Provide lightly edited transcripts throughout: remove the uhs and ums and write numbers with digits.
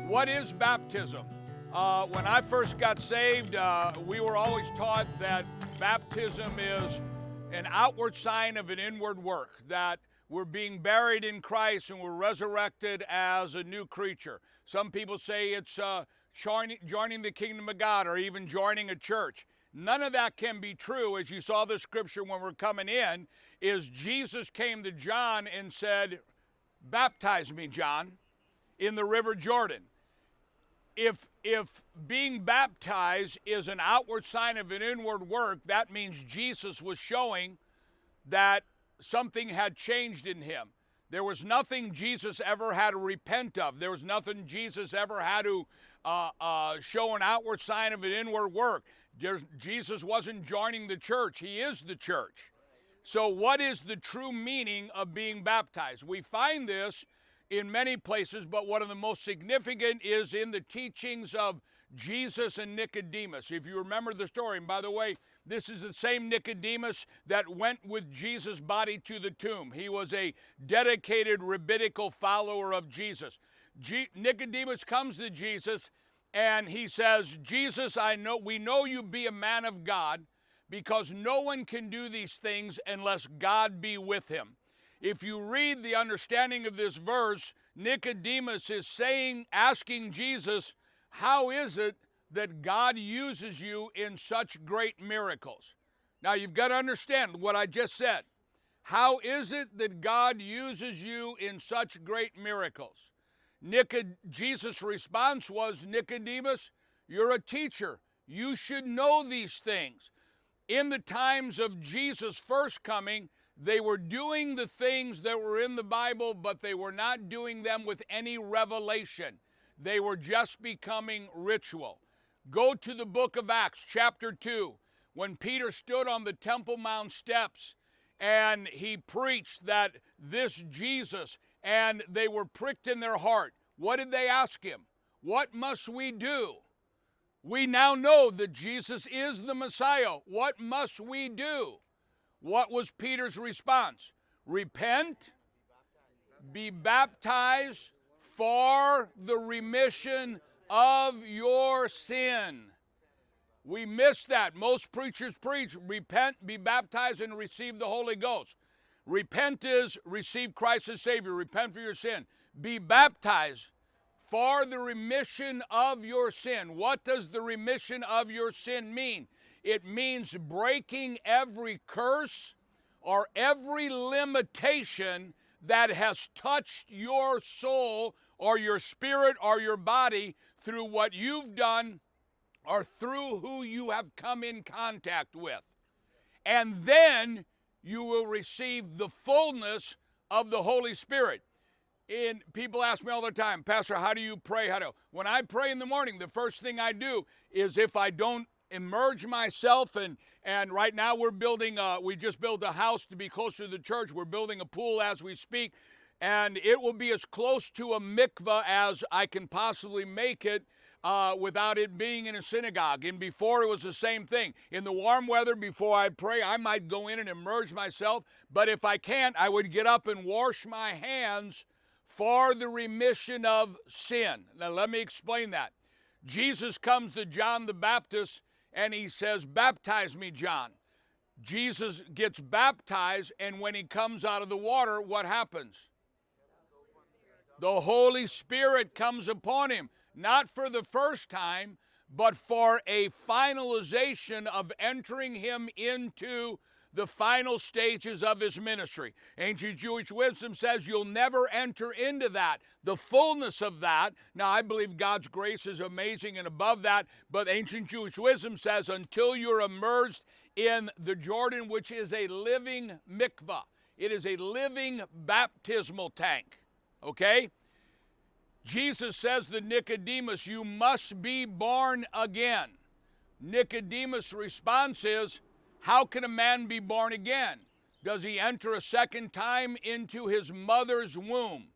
What is baptism? When I first got saved, we were always taught that baptism is an outward sign of an inward work, that we're being buried in Christ and we're resurrected as a new creature. Some people say it's joining the kingdom of God or even joining a church. None of that can be true. As you saw the scripture when we're coming in, is Jesus came to John and said, "Baptize me, John, in the river Jordan." If being baptized is an outward sign of an inward work, that means Jesus was showing that something had changed in him. There was nothing Jesus ever had to repent of. There was nothing Jesus ever had to show an outward sign of an inward work. Jesus wasn't joining the church. He is the church. So what is the true meaning of being baptized? We find this in many places, but one of the most significant is in the teachings of Jesus and Nicodemus. If you remember the story, and by the way, this is the same Nicodemus that went with Jesus' body to the tomb. He was a dedicated rabbinical follower of Jesus. Nicodemus comes to Jesus and he says, "Jesus, we know you be a man of God, because no one can do these things unless God be with him." If you read the understanding of this verse, Nicodemus is asking Jesus, how is it that God uses you in such great miracles? Now you've got to understand what I just said. How is it that God uses you in such great miracles? Jesus' response was, "Nicodemus, you're a teacher. You should know these things." In the times of Jesus' first coming, they were doing the things that were in the Bible, but they were not doing them with any revelation. They were just becoming ritual. Go to the book of Acts, chapter 2, when Peter stood on the Temple Mount steps and he preached that this Jesus, and they were pricked in their heart. What did they ask him? What must we do? We now know that Jesus is the Messiah. What must we do? What was Peter's response? Repent, be baptized for the remission of your sin. We miss that. Most preachers preach, repent, be baptized, and receive the Holy Ghost. Repent is receive Christ as Savior. Repent for your sin. Be baptized for the remission of your sin. What does the remission of your sin mean? It means breaking every curse or every limitation that has touched your soul or your spirit or your body through what you've done or through who you have come in contact with. And then you will receive the fullness of the Holy Spirit. And people ask me all the time, "Pastor, how do you pray?" When I pray in the morning, the first thing I do is, if I don't immerse myself, and right now we just built a house to be closer to the church. We're building a pool as we speak, and it will be as close to a mikveh as I can possibly make it without it being in a synagogue. And before, it was the same thing. In the warm weather, before I pray, I might go in and immerse myself, but if I can't, I would get up and wash my hands for the remission of sin. Now let me explain that. Jesus comes to John the Baptist and he says, "Baptize me, John." Jesus gets baptized, and when he comes out of the water, what happens? The Holy Spirit comes upon him, not for the first time, but for a finalization of entering him into the final stages of his ministry. Ancient Jewish wisdom says you'll never enter into that, the fullness of that. Now, I believe God's grace is amazing and above that, but ancient Jewish wisdom says until you're immersed in the Jordan, which is a living mikvah. It is a living baptismal tank, okay? Jesus says to Nicodemus, "You must be born again." Nicodemus' response is, "How can a man be born again? Does he enter a second time into his mother's womb?"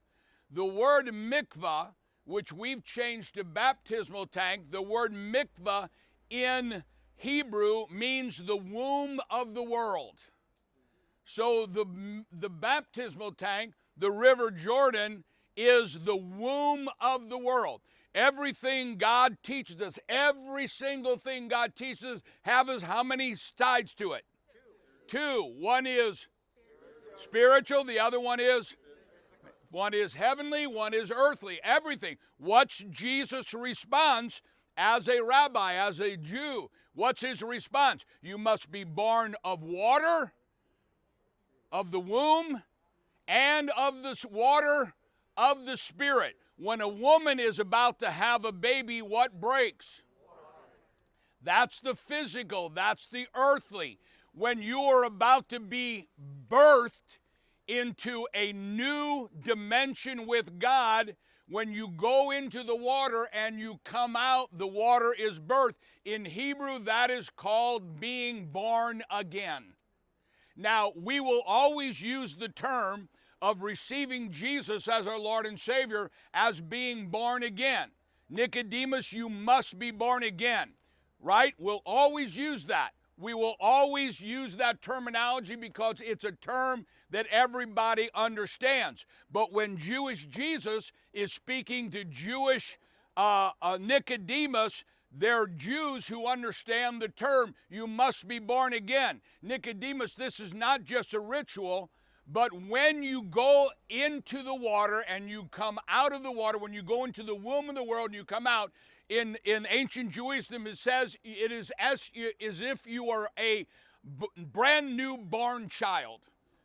The word mikvah, which we've changed to baptismal tank, the word mikvah in Hebrew means the womb of the world. So the baptismal tank, the river Jordan, is the womb of the world. Everything God teaches us, every single thing God teaches us, has how many sides to it? Two. One is spiritual, the other one is heavenly, one is earthly. Everything. What's Jesus' response as a rabbi, as a Jew? What's his response? You must be born of water, of the womb, and of the water of the Spirit. When a woman is about to have a baby, what breaks? That's the physical, that's the earthly. When you are about to be birthed into a new dimension with God, when you go into the water and you come out, the water is birth. In Hebrew, that is called being born again. Now, we will always use the term of receiving Jesus as our Lord and Savior as being born again. Nicodemus, you must be born again, right? We'll always use that. We will always use that terminology because it's a term that everybody understands. But when Jewish Jesus is speaking to Jewish Nicodemus, they're Jews who understand the term, you must be born again. Nicodemus, this is not just a ritual, but when you go into the water and you come out of the water, when you go into the womb of the world and you come out, in ancient Judaism it says it is as if you are a brand new born child.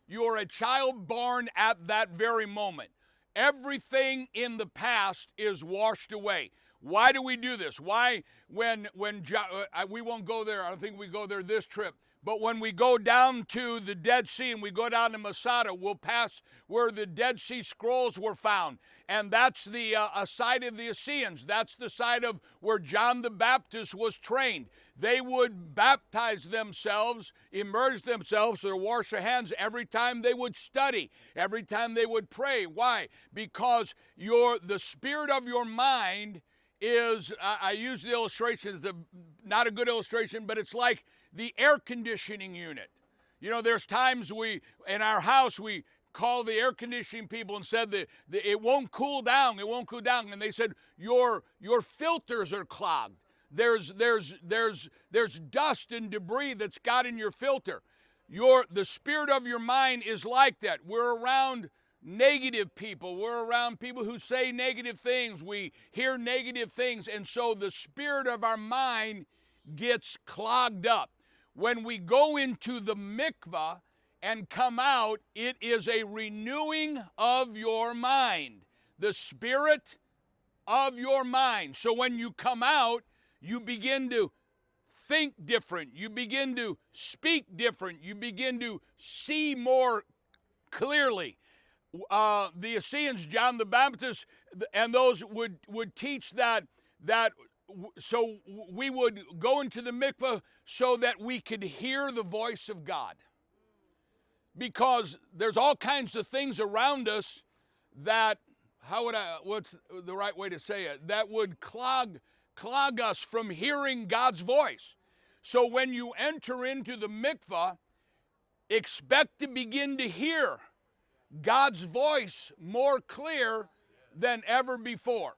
You are a child born at that very moment. Everything in the past is washed away. Why do we do this? Why, when we won't go there, I don't think we go there this trip, but when we go down to the Dead Sea and we go down to Masada, we'll pass where the Dead Sea Scrolls were found. And that's the site of the Essenes. That's the site of where John the Baptist was trained. They would baptize themselves, immerse themselves, or wash their hands every time they would study, every time they would pray. Why? Because the spirit of your mind is, I use the illustration, it's not a good illustration, but it's like the air conditioning unit. You know, there's times in our house, we called the air conditioning people and said that it won't cool down, and they said, your filters are clogged. There's dust and debris that's got in your filter. The spirit of your mind is like that. We're around negative people. We're around people who say negative things. We hear negative things, and so the spirit of our mind gets clogged up. When we go into the mikvah and come out, it is a renewing of your mind, the spirit of your mind. So when you come out, you begin to think different. You begin to speak different. You begin to see more clearly. The Essenes, John the Baptist, and those would teach that so we would go into the mikvah so that we could hear the voice of God. Because there's all kinds of things around us that, what's the right way to say it, that would clog us from hearing God's voice. So when you enter into the mikvah, expect to begin to hear God's voice more clear than ever before.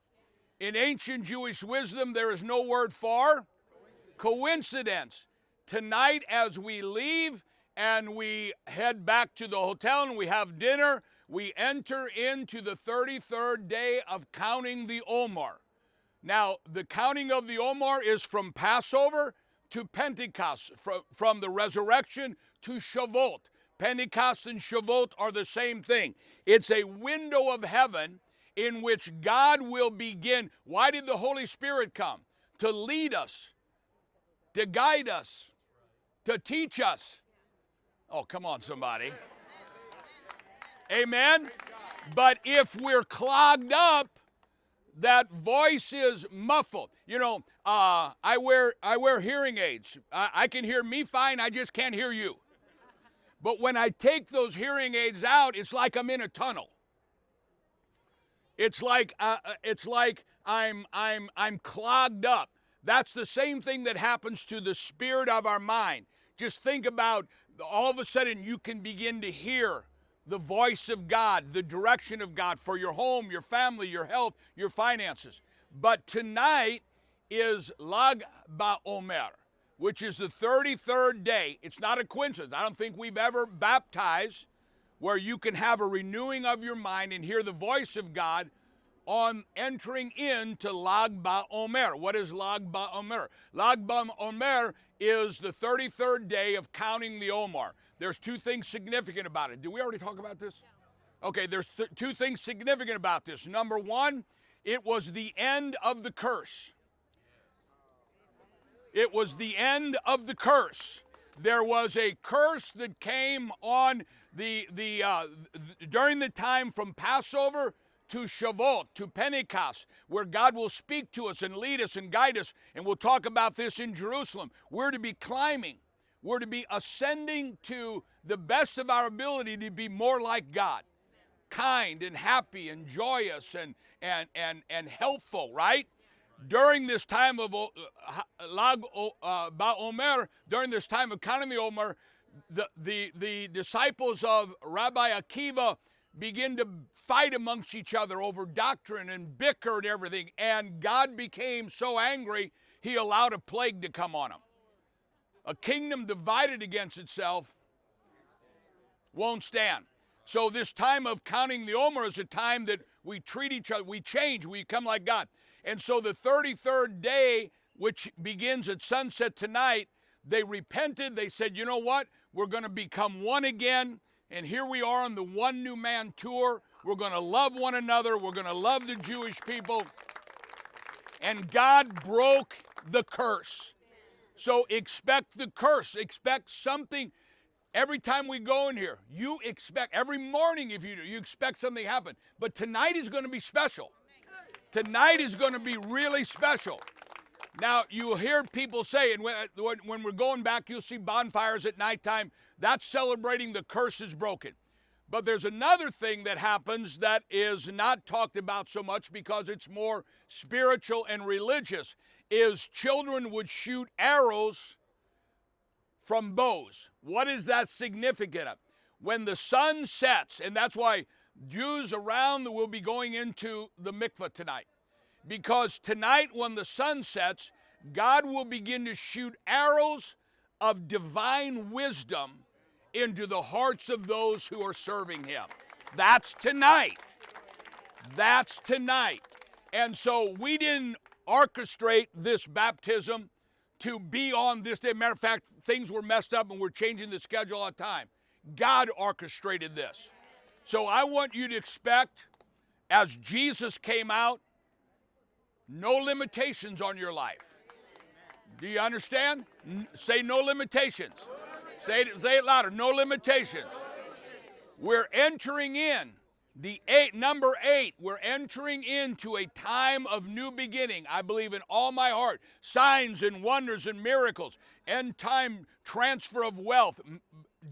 In ancient Jewish wisdom, there is no word for coincidence. Tonight, as we leave and we head back to the hotel and we have dinner, we enter into the 33rd day of counting the Omer. Now, the counting of the Omer is from Passover to Pentecost, from the resurrection to Shavuot. Pentecost and Shavuot are the same thing. It's a window of heaven in which God will begin. Why did the Holy Spirit come? To lead us, to guide us, to teach us. Oh, come on, somebody. Amen? But if we're clogged up, that voice is muffled. You know, I wear hearing aids. I can hear me fine, I just can't hear you. But when I take those hearing aids out, it's like I'm in a tunnel. It's like I'm clogged up. That's the same thing that happens to the spirit of our mind. Just think about, all of a sudden you can begin to hear the voice of God, the direction of God for your home, your family, your health, your finances. But tonight is Lag BaOmer, which is the 33rd day. It's not a coincidence. I don't think we've ever baptized where you can have a renewing of your mind and hear the voice of God on entering into Lag BaOmer. What is Lag BaOmer? Lag BaOmer is the 33rd day of counting the Omer. There's two things significant about it. Did we already talk about this? Okay, there's two things significant about this. Number one, it was the end of the curse. It was the end of the curse. There was a curse that came on during the time from Passover to Shavuot, to Pentecost, where God will speak to us and lead us and guide us. And we'll talk about this in Jerusalem. We're to be climbing. We're to be ascending to the best of our ability to be more like God. Kind and happy and joyous and helpful, right? During this time of Lag BaOmer, during this time of counting the Omer, the disciples of Rabbi Akiva begin to fight amongst each other over doctrine and bicker and everything. And God became so angry, he allowed a plague to come on them. A kingdom divided against itself won't stand. So this time of counting the Omer is a time that we treat each other, we change, we become like God. And so the 33rd day, which begins at sunset tonight, they repented. They said, you know what? We're going to become one again. And here we are on the One New Man tour. We're going to love one another. We're going to love the Jewish people. And God broke the curse. So expect the curse. Expect something. Every time we go in here, you expect, every morning if you do, you expect something to happen. But tonight is going to be special. Tonight is going to be really special. Now, you'll hear people say, and when we're going back, you'll see bonfires at nighttime. That's celebrating the curse is broken. But there's another thing that happens that is not talked about so much because it's more spiritual and religious, is children would shoot arrows from bows. What is that significant of? When the sun sets, and that's why Jews around will be going into the mikveh tonight. Because tonight when the sun sets, God will begin to shoot arrows of divine wisdom into the hearts of those who are serving him. That's tonight. That's tonight. And so we didn't orchestrate this baptism to be on this day. Matter of fact, things were messed up and we're changing the schedule all the time. God orchestrated this. So I want you to expect, as Jesus came out, no limitations on your life. Do you understand? Say no limitations. Say it louder. No limitations. We're entering in number 8. We're entering into a time of new beginning. I believe in all my heart. Signs and wonders and miracles. End time transfer of wealth.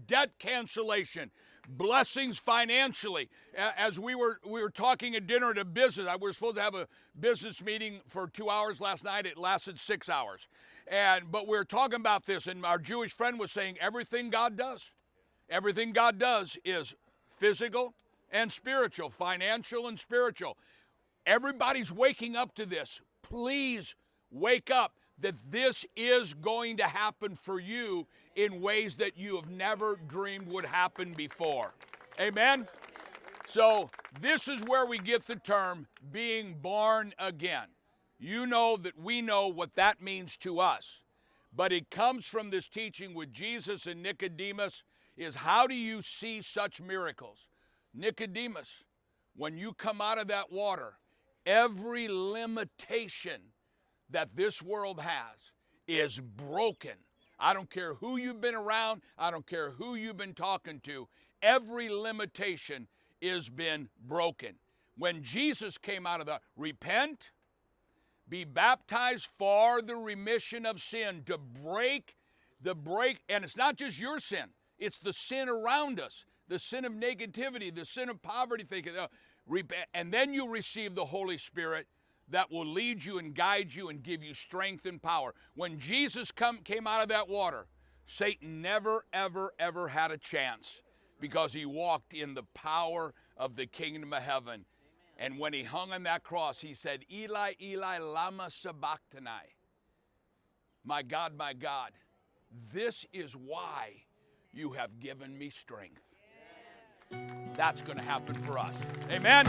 Debt cancellation. Blessings financially. As we were talking at dinner at a business, we were supposed to have a business meeting for 2 hours last night. It lasted 6 hours. But we were talking about this, and our Jewish friend was saying everything God does is physical and spiritual, financial and spiritual. Everybody's waking up to this. Please wake up that this is going to happen for you in ways that you have never dreamed would happen before. Amen? So this is where we get the term being born again. You know that we know what that means to us. But it comes from this teaching with Jesus and Nicodemus is how do you see such miracles? Nicodemus, when you come out of that water, every limitation that this world has is broken. I don't care who you've been around. I don't care who you've been talking to. Every limitation has been broken. When Jesus came out of the repent, be baptized for the remission of sin, to break, and it's not just your sin, it's the sin around us, the sin of negativity, the sin of poverty thinking, and then you receive the Holy Spirit that will lead you and guide you and give you strength and power. When Jesus came out of that water, Satan never, ever, ever had a chance because he walked in the power of the kingdom of heaven. And when he hung on that cross, he said, Eli, Eli, lama sabachthani. My God, this is why you have given me strength. That's going to happen for us. Amen.